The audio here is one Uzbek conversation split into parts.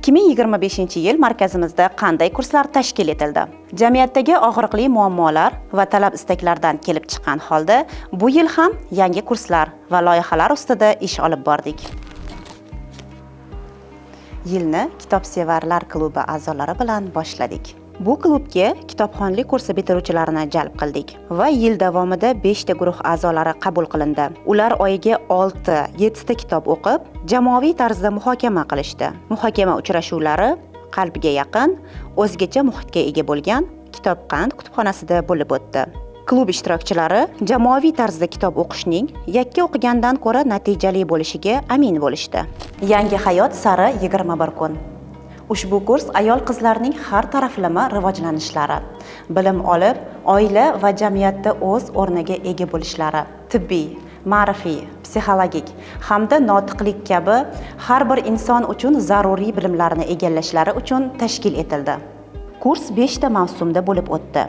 2025-yil markazimizda qanday kurslar tashkil etildi? Jamiyatdagi og'riqli muammolar va talab istaklardan kelib chiqqan holda bu yil ham yangi kurslar va loyihalar ustida ish olib bordik. Yilni kitobsevarlar klubi a'zolari bilan boshladik. Bu klubga kitobxonlik kursi bitiruvchilarini jalb qildik va yil davomida 5 ta guruh a'zolari qabul qilindi. Ular oyiga 6-7 ta kitob o'qib, jamoaviy tarzda muhokama qilishdi. Muhokama uchrashuvlari qalbiga yaqin, o'zgacha muhitga ega bo'lgan Kitobqand kutubxonasida bo'lib o'tdi. Klub ishtirokchilari jamoaviy tarzda kitob o'qishning yakka o'qigandan ko'ra natijali bo'lishiga amin bo'lishdi. Yangi hayot sari 21 kun. Ushbu kurs ayol qizlarning har taraflama rivojlanishlari, bilim olib, oila va jamiyatda o'z o'rniga ega bo'lishlari, tibbiy, ma'rifiy, psixologik hamda notiqlik kabi har bir inson uchun zaruriy bilimlarni egallashlari uchun tashkil etildi. Kurs 5 ta mavsumda bo'lib o'tdi.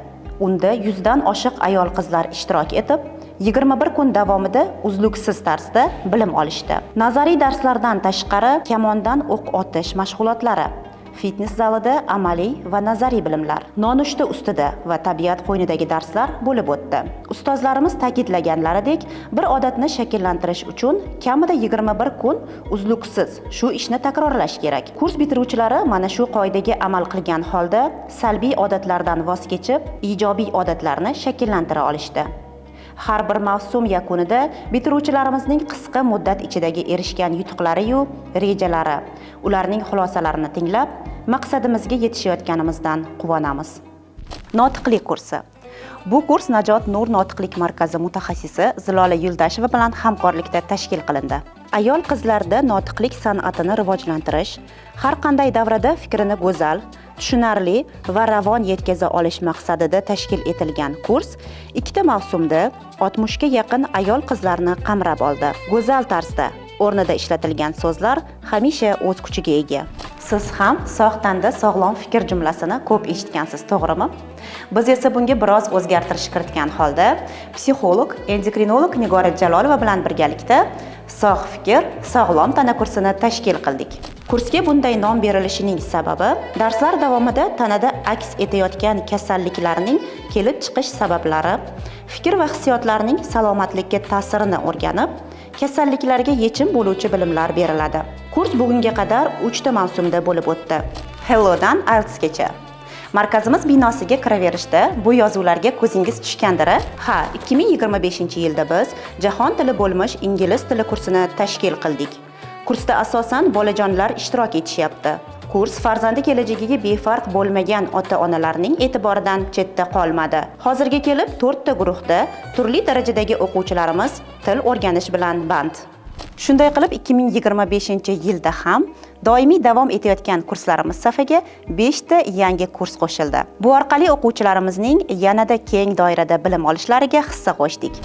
Unda 100 dan oshiq ayol qizlar ishtirok etib, 21 kun davomida uzluksiz tarzda bilim olishdi. Nazariy darslardan tashqari kamondan o'q otish mashg'ulotlari, fitness zalida amaliy va nazariy bilimlar, nonushta ustida va tabiat qo'ynidagi darslar bo'lib o'tdi. Ustozlarimiz ta'kidlaganlaridek, bir odatni shakllantirish uchun kamida 21 kun uzluksiz shu ishni takrorlash kerak. Kurs bitiruvchilari mana shu qoidaga amal qilgan holda salbiy odatlardan voz kechib, ijobiy odatlarni shakllantira olishdi. Har bir mavsum yakunida bitiruvchilarimizning qisqa muddat ichidagi erishgan yutuqlari-yu rejalari, ularning xulosalarini tinglab, maqsadimizga yetishayotganimizdan quvonamiz. Notiqlik kursi. Bu kurs Najot Nur notiqlik markazi mutaxassisi Zilola Yuldasheva bilan hamkorlikda tashkil qilindi. Ayol qizlarda notiqlik san'atini rivojlantirish, har qanday davrada fikrini go'zal, tushunarli va ravon yetkaza olish maqsadida tashkil etilgan kurs 2 ta mavsumda 60 ga yaqin ayol qizlarni qamrab oldi. Go'zal tarzda o'rnida ishlatilgan so'zlar hamisha o'z kuchiga ega. Siz ham sog'tanda sog'lom fikr jumlasini ko'p eshitgansiz, to'g'rimi? Biz esa bunga biroz o'zgartirish kiritgan holda psixolog, endokrinolog Nigora Jalolova bilan birgalikda sog' fikr, sog'lom tana kursini tashkil qildik. Kursga bunday nom berilishining sababi darslar davomida tanada aks etayotgan kasalliklarning kelib chiqish sabablari, fikr va hissiyotlarning salomatlikka ta'sirini o'rganib, kasalliklarga yechim bo'luvchi bilimlar beriladi. Kurs bugunga qadar 3 ta mavsumda bo'lib o'tdi. Hellodan IELTSgacha. Markazimiz binosiga kiraverishda bu yozuvlarga ko'zingiz tushgandir? Ha, 2025-yilda biz jahon tili bo'lmish ingliz tili kursini tashkil qildik. Kursda asosan bolajonlar ishtirok etishyapti. Kurs farzandi kelajagiga befarq bo'lmagan ota-onalarning e'tiboridan chetda qolmadi. Hozirga kelib 4 ta guruhda turli darajadagi o'quvchilarimiz til o'rganish bilan band. Shunday qilib 2025-yilda ham doimiy davom etayotgan kurslarimiz safiga 5 ta yangi kurs qo'shildi. Bu orqali o'quvchilarimizning yanada keng doirada bilim olishlariga hissa qo'shdik.